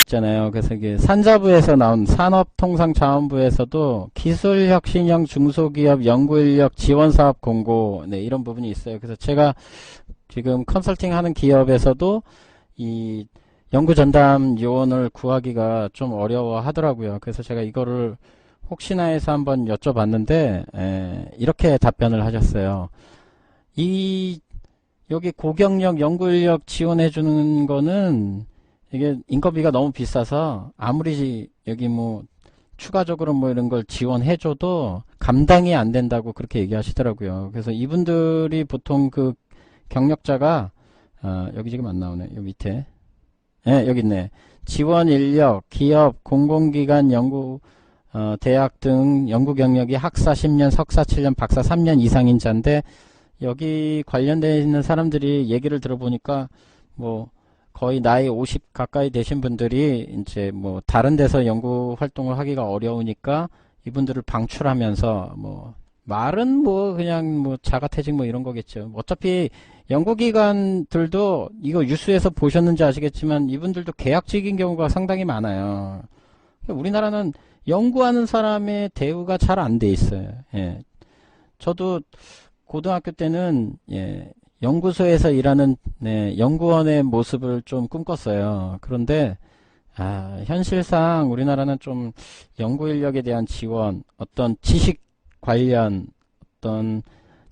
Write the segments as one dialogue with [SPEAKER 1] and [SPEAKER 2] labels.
[SPEAKER 1] 있잖아요. 그래서 이게 산자부에서 나온 산업통상자원부에서도 기술혁신형 중소기업 연구인력 지원사업 공고, 네, 이런 부분이 있어요. 그래서 제가 지금 컨설팅 하는 기업에서도 이 연구전담 요원을 구하기가 좀 어려워 하더라고요. 그래서 제가 이거를 혹시나 해서 한번 여쭤봤는데, 이렇게 답변을 하셨어요. 여기 고경력 연구인력 지원해주는 거는 이게 인건비가 너무 비싸서 아무리 여기 뭐 추가적으로 뭐 이런 걸 지원해줘도 감당이 안 된다고 그렇게 얘기하시더라고요. 그래서 이분들이 보통 그 경력자가 여기 지금 안 나오네. 여기 밑에. 네, 여기 있네. 지원 인력, 기업, 공공기관, 연구 대학 등 연구 경력이 학사 10년, 석사 7년, 박사 3년 이상인 자인데 여기 관련되어 있는 사람들이 얘기를 들어보니까 뭐 거의 나이 50 가까이 되신 분들이 이제 뭐 다른 데서 연구 활동을 하기가 어려우니까 이분들을 방출하면서 뭐 말은 뭐 그냥 뭐 자가퇴직 뭐 이런 거겠죠. 어차피 연구기관들도 이거 뉴스에서 보셨는지 아시겠지만 이분들도 계약직인 경우가 상당히 많아요. 우리나라는 연구하는 사람의 대우가 잘 안 돼 있어요. 예. 저도 고등학교 때는 연구소에서 일하는 연구원의 모습을 좀 꿈꿨어요. 그런데 현실상 우리나라는 좀 연구 인력에 대한 지원, 어떤 지식 관련, 어떤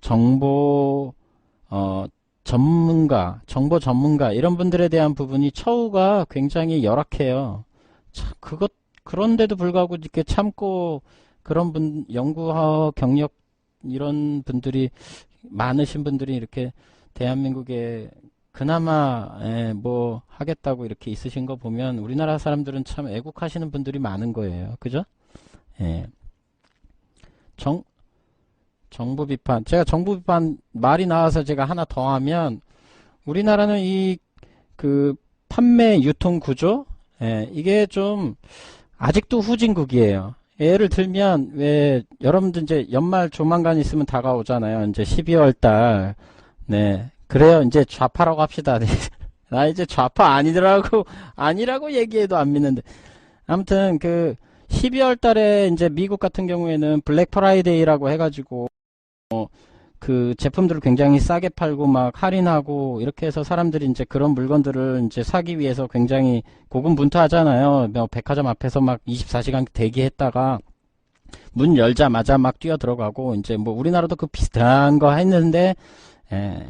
[SPEAKER 1] 정보 전문가, 정보 전문가 이런 분들에 대한 부분이 처우가 굉장히 열악해요. 참, 그런데도 불구하고 이렇게 참고 그런 연구 경력 이런 분들이 많으신 분들이 이렇게 대한민국에 그나마 뭐 하겠다고 이렇게 있으신 거 보면 우리나라 사람들은 참 애국하시는 분들이 많은 거예요. 그죠? 예. 정부 비판. 제가 정부 비판 말이 나와서 제가 하나 더 하면 우리나라는 그 판매 유통 구조 이게 좀 아직도 후진국이에요. 예를 들면 왜 여러분들 이제 연말 조만간 있으면 다가오잖아요. 이제 12월 달. 네. 그래요. 이제 좌파라고 합시다. 나 이제 좌파 아니라고 얘기해도 안 믿는데. 아무튼 그 12월 달에 이제 미국 같은 경우에는 블랙 프라이데이라고 해가지고 그 제품들을 굉장히 싸게 팔고 막 할인하고 이렇게 해서 사람들이 이제 그런 물건들을 이제 사기 위해서 굉장히 고군분투하잖아요. 백화점 앞에서 막 24시간 대기했다가 문 열자마자 막 뛰어 들어가고 이제 뭐 우리나라도 그 비슷한 거 했는데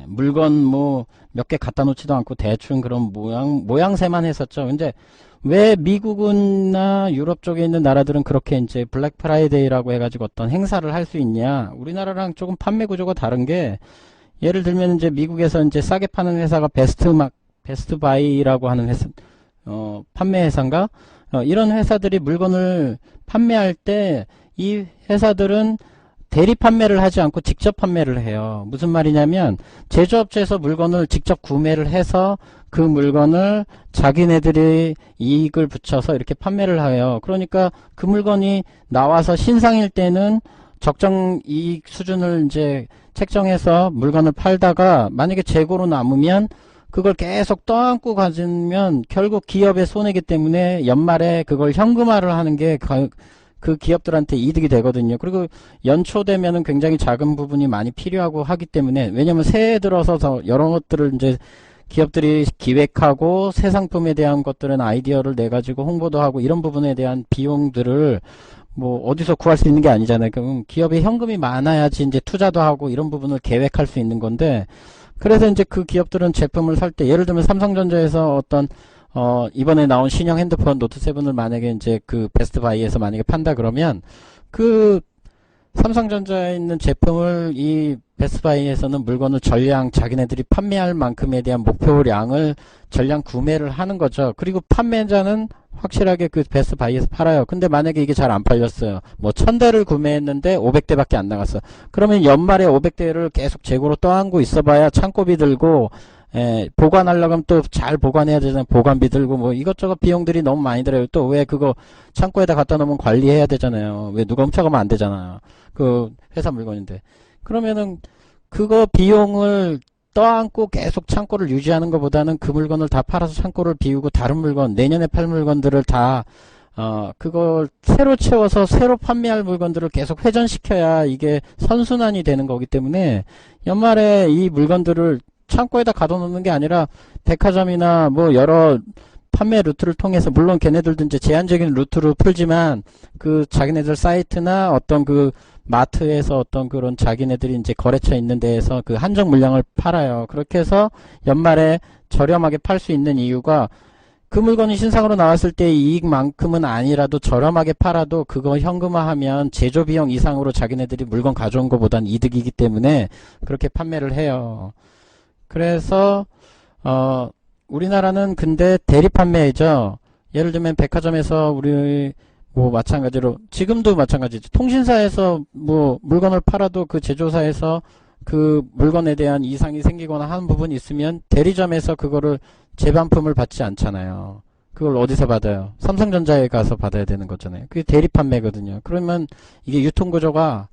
[SPEAKER 1] 물건 뭐 몇 개 갖다 놓지도 않고 대충 그런 모양새만 했었죠. 근데 왜 미국이나 유럽 쪽에 있는 나라들은 그렇게 이제 블랙 프라이데이라고 해가지고 어떤 행사를 할 수 있냐? 우리나라랑 조금 판매 구조가 다른 게 예를 들면 이제 미국에서 이제 싸게 파는 회사가 베스트 바이라고 하는 회사, 판매 회사인가? 이런 회사들이 물건을 판매할 때 이 회사들은 대리 판매를 하지 않고 직접 판매를 해요. 무슨 말이냐면 제조업체에서 물건을 직접 구매를 해서 그 물건을 자기네들이 이익을 붙여서 이렇게 판매를 해요. 그러니까 그 물건이 나와서 신상일 때는 적정 이익 수준을 이제 책정해서 물건을 팔다가 만약에 재고로 남으면 그걸 계속 떠안고 가지면 결국 기업의 손해이기 때문에 연말에 그걸 현금화를 하는 게 그 기업들한테 이득이 되거든요. 그리고 연초 되면은 굉장히 작은 부분이 많이 필요하고 하기 때문에 왜냐면 새해 들어서 여러 것들을 이제 기업들이 기획하고 새 상품에 대한 것들은 아이디어를 내 가지고 홍보도 하고 이런 부분에 대한 비용들을 뭐 어디서 구할 수 있는 게 아니잖아요. 그럼 기업에 현금이 많아야지 이제 투자도 하고 이런 부분을 계획할 수 있는 건데 그래서 이제 그 기업들은 제품을 살 때 예를 들면 삼성전자에서 어떤 이번에 나온 신형 핸드폰 노트 7을 만약에 이제 그 베스트 바이에서 만약에 판다 그러면 그 삼성전자에 있는 제품을 이 베스트 바이에서는 물건을 전량 자기네들이 판매할 만큼에 대한 목표량을 전량 구매를 하는 거죠. 그리고 판매자는 확실하게 그 베스트 바이에서 팔아요. 근데 만약에 이게 잘 안 팔렸어요. 뭐 1000대를 구매했는데 500대밖에 안 나갔어. 그러면 연말에 500대를 계속 재고로 떠안고 있어봐야 창고비 들고 보관하려고 하면 또 잘 보관해야 되잖아요. 보관비 들고 뭐 이것저것 비용들이 너무 많이 들어요. 또 왜 그거 창고에다 갖다 놓으면 관리해야 되잖아요. 왜 누가 훔쳐가면 안 되잖아요. 그 회사 물건인데. 그러면은 그거 비용을 떠안고 계속 창고를 유지하는 것보다는 그 물건을 다 팔아서 창고를 비우고 다른 물건, 내년에 팔 물건들을 다 그걸 새로 채워서 새로 판매할 물건들을 계속 회전시켜야 이게 선순환이 되는 거기 때문에 연말에 이 물건들을 창고에다 가둬놓는 게 아니라 백화점이나 뭐 여러 판매 루트를 통해서, 물론 걔네들도 이제 제한적인 루트로 풀지만 그 자기네들 사이트나 어떤 그 마트에서 어떤 그런 자기네들이 이제 거래처 있는 데에서 그 한정 물량을 팔아요. 그렇게 해서 연말에 저렴하게 팔 수 있는 이유가 그 물건이 신상으로 나왔을 때 이익만큼은 아니라도 저렴하게 팔아도 그거 현금화하면 제조 비용 이상으로 자기네들이 물건 가져온 것보단 이득이기 때문에 그렇게 판매를 해요. 그래서 우리나라는 근데 대리 판매죠. 예를 들면 백화점에서 우리 뭐 마찬가지로 지금도 마찬가지죠. 통신사에서 뭐 물건을 팔아도 그 제조사에서 그 물건에 대한 이상이 생기거나 하는 부분이 있으면 대리점에서 그거를 재반품을 받지 않잖아요. 그걸 어디서 받아요? 삼성전자에 가서 받아야 되는 거잖아요. 그게 대리 판매거든요. 그러면 이게 유통구조가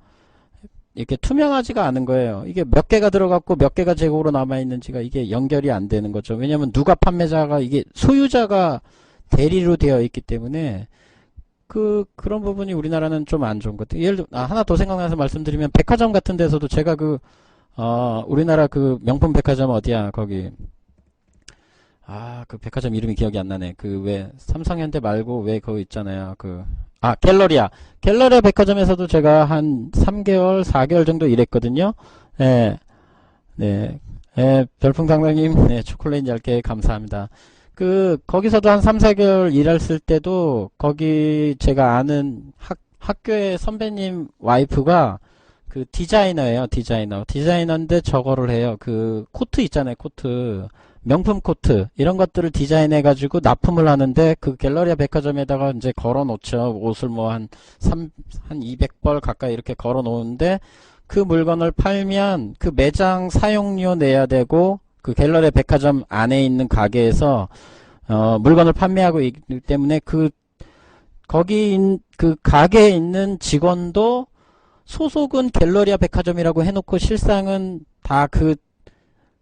[SPEAKER 1] 이렇게 투명하지가 않은 거예요. 이게 몇 개가 들어갔고 몇 개가 재고로 남아있는지가 이게 연결이 안 되는 거죠. 왜냐면 누가 판매자가, 이게 소유자가 대리로 되어 있기 때문에 그런 부분이 우리나라는 좀 안 좋은 것 같아요. 예를 들어, 하나 더 생각나서 말씀드리면 백화점 같은 데서도 제가 우리나라 그 명품 백화점 어디야, 거기. 그 백화점 이름이 기억이 안 나네. 왜, 삼성현대 말고 왜 그거 있잖아요. 갤러리아. 갤러리아 백화점에서도 제가 한 3개월, 4개월 정도 일했거든요. 예, 네. 예, 별풍상당님, 네, 초콜릿 10개 감사합니다. 거기서도 한 3, 4개월 일했을 때도, 거기 제가 아는 학교의 선배님 와이프가 디자이너예요, 디자이너. 디자이너인데 저거를 해요. 코트 있잖아요, 코트. 명품 코트 이런 것들을 디자인해 가지고 납품을 하는데 그 갤러리아 백화점에다가 이제 걸어 놓죠. 옷을 뭐 한 200벌 가까이 이렇게 걸어 놓는데 그 물건을 팔면 그 매장 사용료 내야 되고 그 갤러리아 백화점 안에 있는 가게에서 물건을 판매하고 있기 때문에 거기 그 가게에 있는 직원도 소속은 갤러리아 백화점이라고 해놓고 실상은 다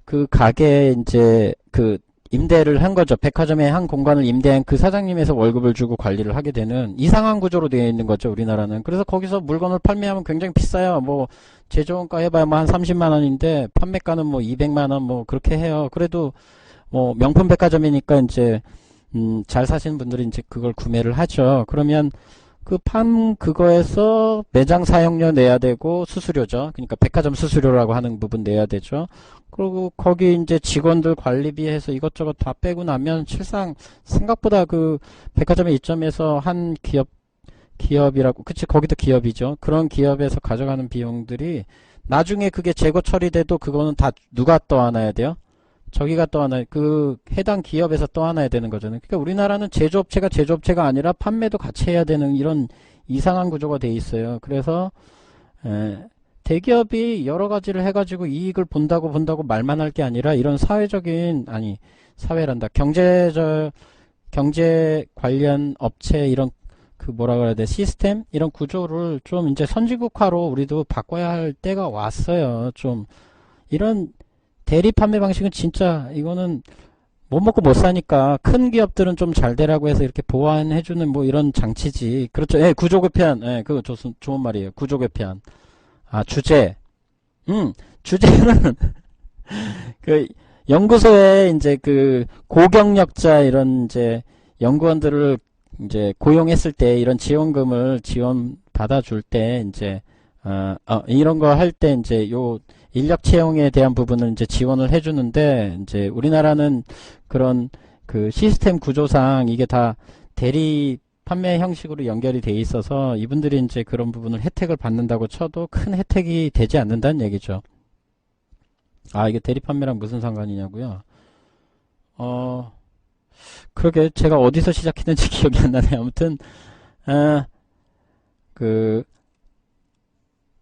[SPEAKER 1] 그 가게에 이제 임대를 한 거죠. 백화점의 한 공간을 임대한 그 사장님에서 월급을 주고 관리를 하게 되는 이상한 구조로 되어 있는 거죠, 우리나라는. 그래서 거기서 물건을 판매하면 굉장히 비싸요. 뭐 제조원가 해봐야 뭐 한 30만 원인데 판매가는 뭐 200만 원 뭐 그렇게 해요. 그래도 뭐 명품 백화점이니까 이제 잘 사시는 분들이 이제 그걸 구매를 하죠. 그러면 그거에서 매장 사용료 내야 되고 수수료죠. 그러니까 백화점 수수료라고 하는 부분 내야 되죠. 그리고 거기 이제 직원들 관리비 해서 이것저것 다 빼고 나면 실상 생각보다 그 백화점의 입점에서 한 기업이라고, 그치, 거기도 기업이죠. 그런 기업에서 가져가는 비용들이 나중에 그게 재고 처리돼도 그거는 다 누가 떠안아야 돼요? 저기가 떠안아야, 해당 기업에서 떠안아야 되는 거잖아요. 그러니까 우리나라는 제조업체가 제조업체가 아니라 판매도 같이 해야 되는 이런 이상한 구조가 돼 있어요. 그래서 대기업이 여러 가지를 해가지고 이익을 본다고 말만 할 게 아니라 이런 사회란다. 경제 관련 업체 이런 뭐라 그래야 돼, 시스템 이런 구조를 좀 이제 선진국화로 우리도 바꿔야 할 때가 왔어요. 좀 이런 대리 판매 방식은 진짜 이거는 못 먹고 못 사니까 큰 기업들은 좀 잘 되라고 해서 이렇게 보완해주는 뭐 이런 장치지. 그렇죠. 예, 구조개편. 예, 그거 좋은 말이에요. 구조개편. 주제는 연구소에 이제 고경력자 이런 이제 연구원들을 이제 고용했을 때 이런 지원금을 지원 받아줄 때 이제 이런 거 할 때 이제 인력 채용에 대한 부분을 이제 지원을 해주는데, 이제 우리나라는 그런 시스템 구조상 이게 다 대리 판매 형식으로 연결이 돼 있어서 이분들이 이제 그런 부분을 혜택을 받는다고 쳐도 큰 혜택이 되지 않는다는 얘기죠. 이게 대리 판매랑 무슨 상관이냐고요? 그러게 제가 어디서 시작했는지 기억이 안 나네. 아무튼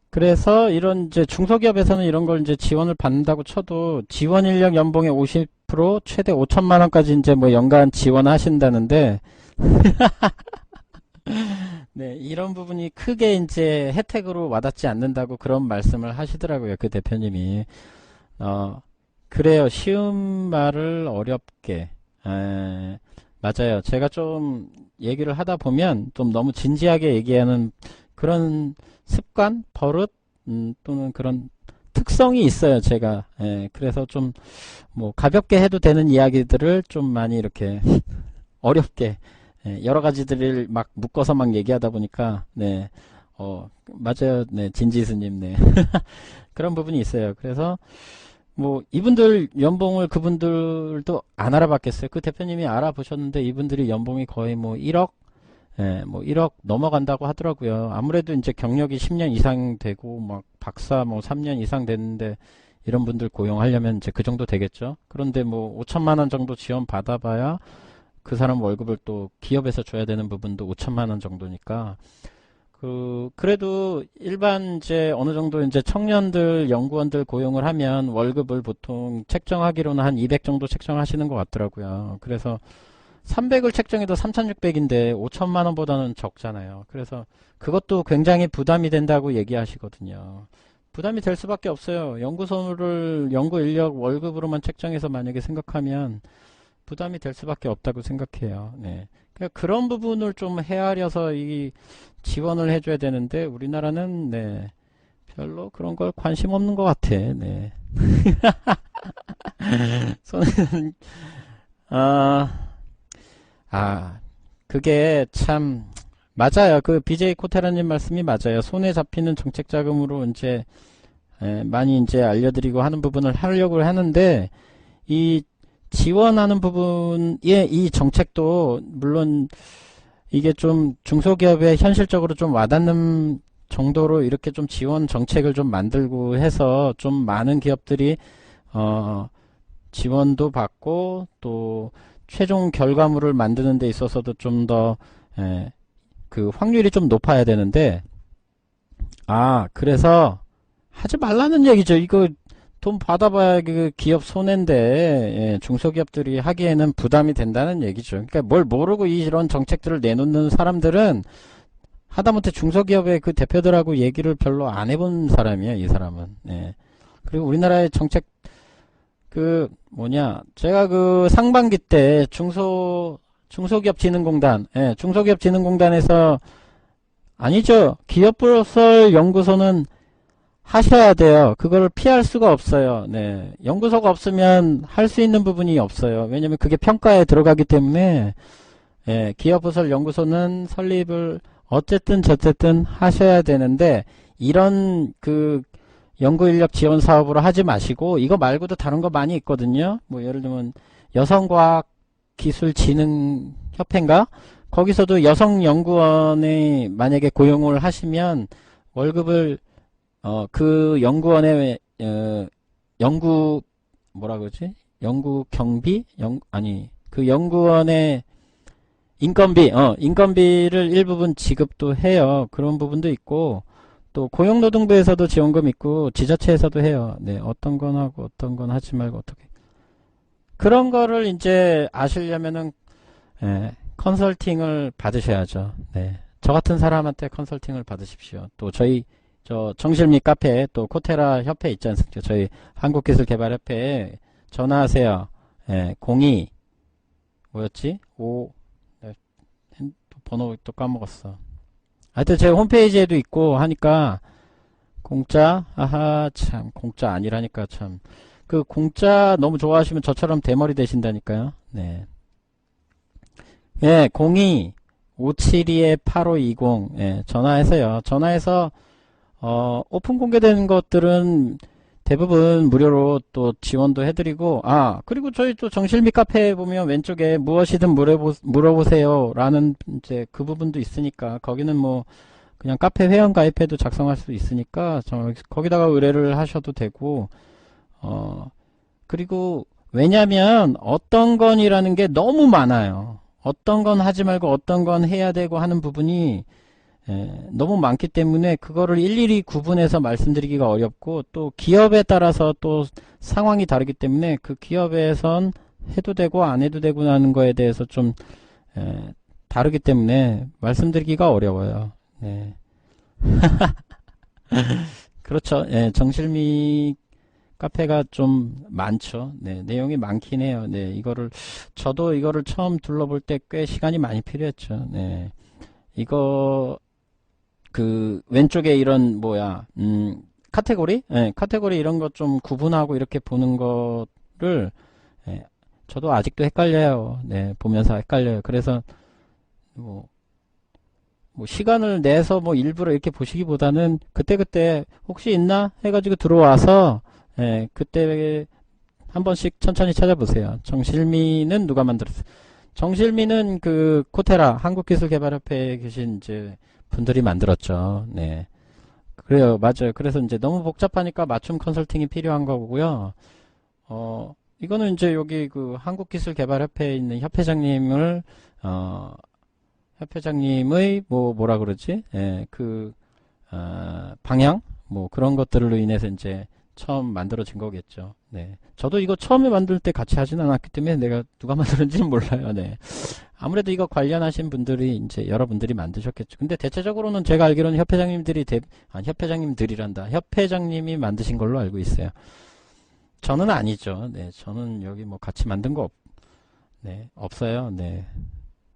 [SPEAKER 1] 그래서 이런 이제 중소기업에서는 이런 걸 이제 지원을 받는다고 쳐도 지원 인력 연봉의 50% 최대 5천만 원까지 이제 뭐 연간 지원하신다는데 네, 이런 부분이 크게 이제 혜택으로 와닿지 않는다고 그런 말씀을 하시더라고요. 그 대표님이. 그래요. 쉬운 말을 어렵게. 맞아요. 제가 좀 얘기를 하다 보면 좀 너무 진지하게 얘기하는 그런 습관, 버릇, 또는 그런 특성이 있어요, 제가. 그래서 좀, 뭐, 가볍게 해도 되는 이야기들을 좀 많이 이렇게 어렵게, 여러 가지들을 막 묶어서 막 얘기하다 보니까, 네, 맞아요. 네, 진지스님, 네. 그런 부분이 있어요. 그래서, 뭐 이분들 연봉을 그분들도 안 알아봤겠어요. 그 대표님이 알아보셨는데 이분들이 연봉이 거의 뭐 1억, 뭐 1억 넘어간다고 하더라고요. 아무래도 이제 경력이 10년 이상 되고 막 박사 뭐 3년 이상 됐는데 이런 분들 고용하려면 이제 그 정도 되겠죠. 그런데 뭐 5천만 원 정도 지원 받아봐야 그 사람 월급을 또 기업에서 줘야 되는 부분도 5천만 원 정도니까 그래도 일반 이제 어느 정도 이제 청년들, 연구원들 고용을 하면 월급을 보통 책정하기로는 한 200 정도 책정하시는 것 같더라고요. 그래서 300을 책정해도 3,600인데 5천만 원보다는 적잖아요. 그래서 그것도 굉장히 부담이 된다고 얘기하시거든요. 부담이 될 수밖에 없어요. 연구소를 연구 인력 월급으로만 책정해서 만약에 생각하면 부담이 될 수밖에 없다고 생각해요. 네. 그러니까 그런 부분을 좀 헤아려서 이 지원을 해줘야 되는데 우리나라는 네, 별로 그런 걸 관심 없는 것 같아. 네. 손은 아, 그게 참 맞아요. 그 BJ 코테라님 말씀이 맞아요. 손에 잡히는 정책 자금으로 이제 많이 이제 알려드리고 하는 부분을 하려고 하는데 이 지원하는 부분의 이 정책도 물론 이게 좀 중소기업에 현실적으로 좀 와닿는 정도로 이렇게 좀 지원 정책을 좀 만들고 해서 좀 많은 기업들이 지원도 받고 또 최종 결과물을 만드는 데 있어서도 좀 더 그 확률이 좀 높아야 되는데 그래서 하지 말라는 얘기죠. 이거 돈 받아봐야 그 기업 손해인데 중소기업들이 하기에는 부담이 된다는 얘기죠. 그러니까 뭘 모르고 이런 정책들을 내놓는 사람들은 하다못해 중소기업의 그 대표들하고 얘기를 별로 안 해본 사람이에요. 이 사람은. 그리고 우리나라의 정책 그 뭐냐 제가 그 상반기 때 중소기업진흥공단 중소기업진흥공단에서 아니죠. 기업부설 연구소는 하셔야 돼요. 그거를 피할 수가 없어요. 네. 연구소가 없으면 할 수 있는 부분이 없어요. 왜냐면 그게 평가에 들어가기 때문에, 기업부설 연구소는 설립을 어쨌든 저쨌든 하셔야 되는데, 이런 그 연구인력 지원 사업으로 하지 마시고, 이거 말고도 다른 거 많이 있거든요. 뭐 예를 들면 여성과학기술진흥협회인가? 거기서도 여성 연구원에 만약에 고용을 하시면 월급을 그 연구원의 연구 뭐라 그러지? 연구 경비? 아니 그 연구원의 인건비를 일부분 지급도 해요. 그런 부분도 있고 또 고용노동부에서도 지원금 있고 지자체에서도 해요. 네, 어떤 건 하고 어떤 건 하지 말고 어떻게 그런 거를 이제 아시려면은 컨설팅을 받으셔야죠. 네, 저 같은 사람한테 컨설팅을 받으십시오. 또 저 정실미 카페 또 코테라 협회 있지 않습니까? 저희 한국기술개발협회에 전화하세요. 02 뭐였지? 5 번호 또 까먹었어. 하여튼 제 홈페이지에도 있고 하니까 공짜 참 공짜 아니라니까 참 그 공짜 너무 좋아하시면 저처럼 대머리 되신다니까요. 네. 02 572-8520 전화하세요. 전화해서 오픈 공개된 것들은 대부분 무료로 또 지원도 해드리고, 그리고 저희 또 정실미 카페에 보면 왼쪽에 무엇이든 물어보세요. 라는 이제 그 부분도 있으니까, 거기는 뭐, 그냥 카페 회원 가입해도 작성할 수 있으니까, 거기다가 의뢰를 하셔도 되고, 그리고 왜냐면 어떤 건이라는 게 너무 많아요. 어떤 건 하지 말고 어떤 건 해야 되고 하는 부분이 너무 많기 때문에 그거를 일일이 구분해서 말씀드리기가 어렵고 또 기업에 따라서 또 상황이 다르기 때문에 그 기업에선 해도 되고 안 해도 되고 하는 거에 대해서 좀 다르기 때문에 말씀드리기가 어려워요. 네. 그렇죠. 정실미 카페가 좀 많죠. 네, 내용이 많긴 해요. 네, 저도 이거를 처음 둘러볼 때 꽤 시간이 많이 필요했죠. 네, 이거, 왼쪽에 이런, 카테고리? 네, 카테고리 이런 것 좀 구분하고 이렇게 보는 거를, 네, 저도 아직도 헷갈려요. 네, 보면서 헷갈려요. 그래서, 뭐, 시간을 내서 일부러 이렇게 보시기보다는 그때그때 혹시 있나 해가지고 들어와서 예, 그때 한 번씩 천천히 찾아보세요. 정실미는 누가 만들었어요? 정실미는 코테라 한국기술개발협회에 계신 이제 분들이 만들었죠. 네. 그래요. 맞아요. 그래서 이제 너무 복잡하니까 맞춤 컨설팅이 필요한 거고요. 이거는 이제 여기 한국기술개발협회에 있는 협회장님을 협회장님의 뭐라 그러지? 예, 방향 그런 것들로 인해서 이제 처음 만들어진 거겠죠. 네. 저도 이거 처음에 만들 때 같이 하진 않았기 때문에 내가 누가 만들었는지는 몰라요. 네. 아무래도 이거 관련하신 분들이 이제 여러분들이 만드셨겠죠. 근데 대체적으로는 제가 알기로는 협회장님들이란다. 협회장님이 만드신 걸로 알고 있어요. 저는 아니죠. 네. 저는 여기 같이 만든 거 네, 없어요. 네.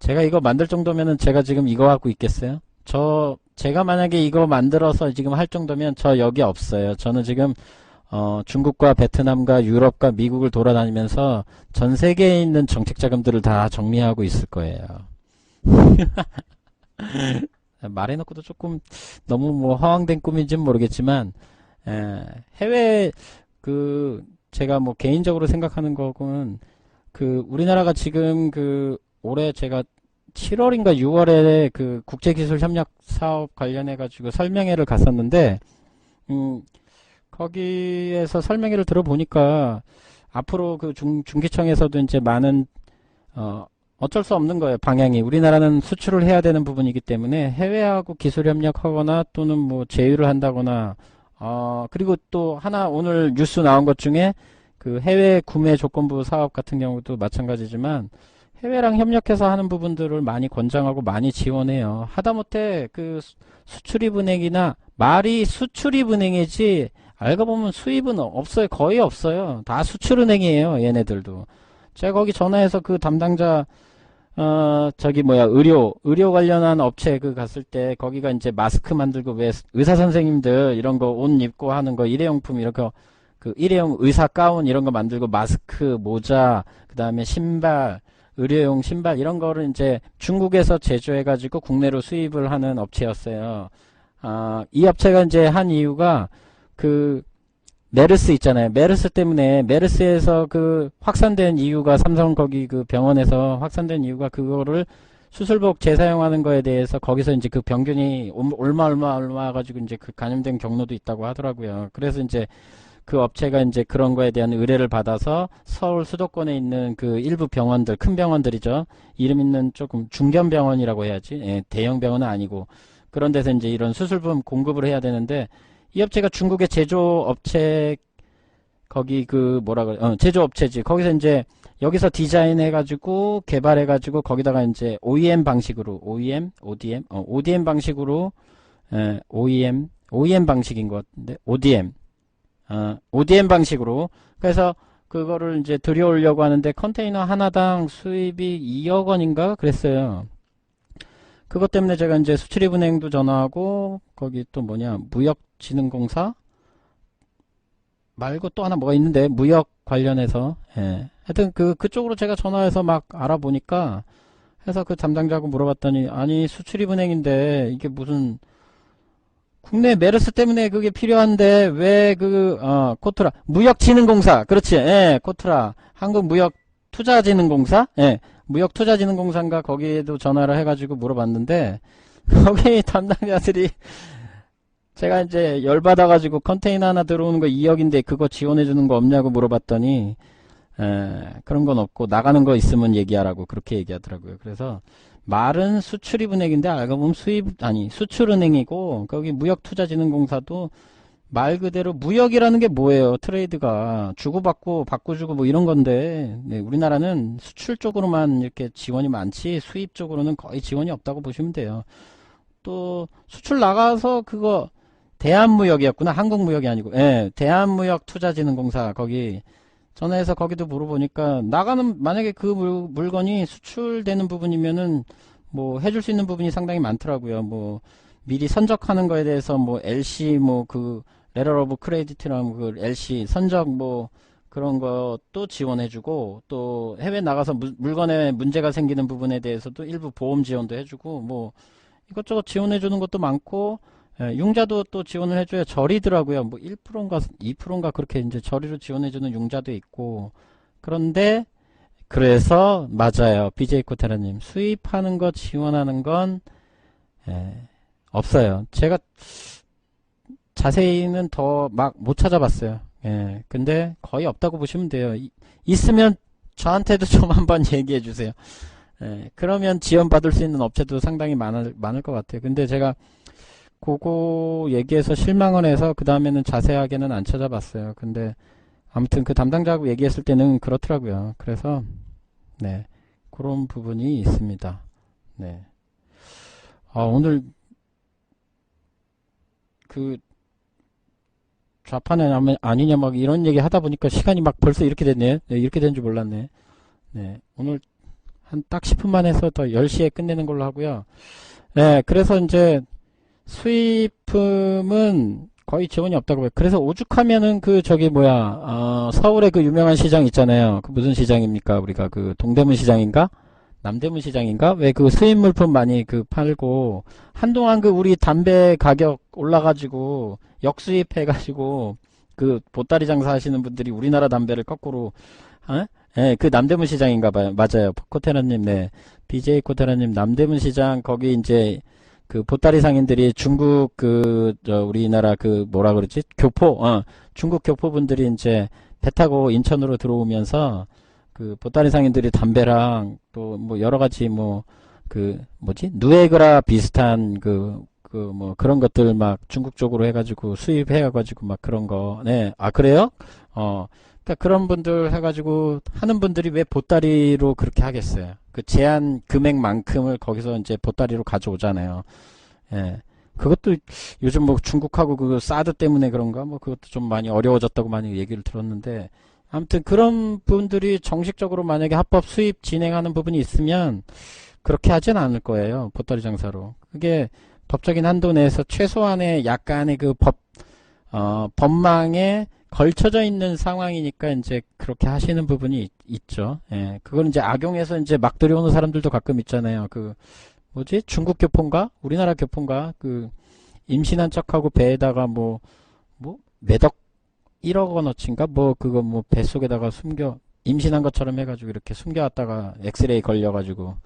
[SPEAKER 1] 제가 이거 만들 정도면은 제가 지금 이거 하고 있겠어요? 제가 만약에 이거 만들어서 지금 할 정도면 저 여기 없어요. 저는 지금 중국과 베트남과 유럽과 미국을 돌아다니면서 전 세계에 있는 정책 자금들을 다 정리하고 있을 거예요. 말해놓고도 조금 너무 허황된 꿈인지는 모르겠지만 해외 제가 개인적으로 생각하는 거는 우리나라가 지금 올해 제가 7월인가 6월에 국제기술협력 사업 관련해가지고 설명회를 갔었는데, 거기에서 설명회를 들어보니까 앞으로 중기청에서도 이제 많은, 어쩔 수 없는 거예요. 방향이. 우리나라는 수출을 해야 되는 부분이기 때문에 해외하고 기술협력하거나 또는 제휴를 한다거나, 그리고 또 하나 오늘 뉴스 나온 것 중에 해외 구매 조건부 사업 같은 경우도 마찬가지지만 해외랑 협력해서 하는 부분들을 많이 권장하고 많이 지원해요. 하다못해 수출입은행이나 말이 수출입은행이지 알고 보면 수입은 없어요. 거의 없어요. 다 수출은행이에요. 얘네들도. 제가 거기 전화해서 담당자 의료 관련한 업체 갔을 때 거기가 이제 마스크 만들고 왜 의사 선생님들 이런 거 옷 입고 하는 거 일회용품 이렇게 일회용 의사 가운 이런 거 만들고 마스크, 모자, 그 다음에 신발, 의료용 신발 이런 거를 이제 중국에서 제조해가지고 국내로 수입을 하는 업체였어요. 이 업체가 이제 한 이유가 메르스 있잖아요. 메르스 때문에 메르스에서 확산된 이유가 삼성 거기 병원에서 확산된 이유가 그거를 수술복 재사용하는 거에 대해서 거기서 이제 병균이 얼마 가지고 이제 감염된 경로도 있다고 하더라고요. 그래서 이제 업체가 이제 그런 거에 대한 의뢰를 받아서 서울 수도권에 있는 일부 병원들, 큰 병원들이죠. 이름 있는 조금 중견병원이라고 해야지. 예, 대형 병원은 아니고. 그런 데서 이제 이런 수술품 공급을 해야 되는데, 이 업체가 중국의 제조업체, 거기 제조업체지. 거기서 이제 여기서 디자인해가지고, 개발해가지고, 거기다가 이제 OEM 방식으로, ODM 방식으로, OEM 방식인 것 같은데, ODM 방식으로. 그래서 그거를 이제 들여오려고 하는데 컨테이너 하나당 수입이 2억 원인가 그랬어요. 그것 때문에 제가 이제 수출입은행도 전화하고 거기 또 무역진흥공사 말고 또 하나 뭐가 있는데 무역 관련해서 하여튼 그쪽으로 제가 전화해서 막 알아보니까 해서 담당자하고 물어봤더니 아니 수출입은행인데 이게 무슨 국내 메르스 때문에 그게 필요한데 왜 코트라 무역진흥공사 그렇지 코트라 한국무역투자진흥공사 무역투자진흥공사인가 거기에도 전화를 해가지고 물어봤는데 거기 담당자들이 제가 이제 열받아가지고 컨테이너 하나 들어오는 거 2억인데 그거 지원해주는 거 없냐고 물어봤더니 그런 건 없고 나가는 거 있으면 얘기하라고 그렇게 얘기하더라고요. 그래서 말은 수출입은행인데 알고 보면 수출은행이고 거기 무역투자진흥공사도 말 그대로 무역이라는 게 뭐예요? 트레이드가 주고받고 바꿔주고 이런 건데 우리나라는 수출 쪽으로만 이렇게 지원이 많지 수입 쪽으로는 거의 지원이 없다고 보시면 돼요. 또 수출 나가서 그거 대한무역이었구나. 한국무역이 아니고. 예, 대한무역투자진흥공사 거기 전화해서 거기도 물어보니까 만약에 그 물건이 수출되는 부분이면은 뭐 해줄 수 있는 부분이 상당히 많더라고요. 뭐 미리 선적하는 거에 대해서 뭐 LC 뭐 그 레터 오브 크레디트랑 그 LC 선적 뭐 그런 것도 지원해주고 또 해외 나가서 물건에 문제가 생기는 부분에 대해서도 일부 보험 지원도 해주고 뭐 이것저것 지원해주는 것도 많고 융자도 또 지원을 해줘야 저리더라고요. 뭐 1%인가 2%인가 그렇게 이제 저리로 지원해주는 융자도 있고 그런데 그래서 맞아요. BJ 코테라님 수입하는 거 지원하는 건 없어요. 제가 자세히는 더 막 못 찾아봤어요. 근데 거의 없다고 보시면 돼요. 있으면 저한테도 좀 한번 얘기해 주세요. 그러면 지원받을 수 있는 업체도 상당히 많을 것 같아요. 근데 제가 그거 얘기해서 실망을 해서 그 다음에는 자세하게는 안 찾아봤어요. 근데 아무튼 그 담당자하고 얘기했을 때는 그렇더라고요. 그래서 네 그런 부분이 있습니다. 네. 오늘 그 좌파는 아니냐 막 이런 얘기 하다 보니까 시간이 막 벌써 이렇게 됐네. 네, 이렇게 된 줄 몰랐네. 네, 오늘 한 딱 10분만 해서 더 10시에 끝내는 걸로 하고요. 네, 그래서 이제 수입품은 거의 지원이 없다고 봐요. 그래서 오죽하면은 그 저기 뭐야 서울에 그 유명한 시장 있잖아요. 그 무슨 시장입니까? 우리가 그 동대문 시장인가? 남대문 시장인가? 왜 그 수입 물품 많이 그 팔고 한동안 그 우리 담배 가격 올라가지고 역수입해가지고 그 보따리 장사하시는 분들이 우리나라 담배를 거꾸로 예, 그 남대문 시장인가 봐요. 맞아요. 코테라님, 네. BJ 코테라님 남대문 시장 거기 이제 그 보따리 상인들이 중국 우리나라 그 뭐라 그러지? 중국 교포분들이 이제 배 타고 인천으로 들어오면서 그 보따리 상인들이 담배랑 또 뭐 여러 가지 뭐 그 뭐지? 누에그라 비슷한 뭐 그런 것들 막 중국 쪽으로 해가지고 수입해가지고 막 그런 거. 네. 아, 그래요? 그러니까 그런 분들 해가지고 하는 분들이 왜 보따리로 그렇게 하겠어요? 그 제한 금액만큼을 거기서 이제 보따리로 가져오잖아요. 예. 그것도 요즘 뭐 중국하고 그 사드 때문에 그런가 뭐 그것도 좀 많이 어려워졌다고 많이 얘기를 들었는데 아무튼 그런 분들이 정식적으로 만약에 합법 수입 진행하는 부분이 있으면 그렇게 하진 않을 거예요. 보따리 장사로. 그게 법적인 한도 내에서 최소한의 약간의 그 법망에 걸쳐져 있는 상황이니까 이제 그렇게 하시는 부분이 있죠. 예. 그걸 이제 악용해서 이제 막 들여오는 사람들도 가끔 있잖아요. 그 뭐지? 중국 교포인가? 우리나라 교포인가? 그 임신한 척하고 배에다가 매덕 1억 원어치인가? 뭐 그거 뭐 뱃속에다가 임신한 것처럼 해가지고 이렇게 숨겨왔다가 엑스레이 걸려가지고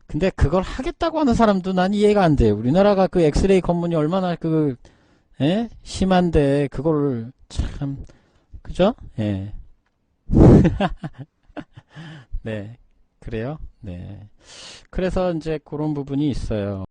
[SPEAKER 1] 근데 그걸 하겠다고 하는 사람도 난 이해가 안 돼요. 우리나라가 그 엑스레이 검문이 얼마나 심한데 그걸 참 그죠? 예. 네. 그래요? 네. 그래서 이제 그런 부분이 있어요.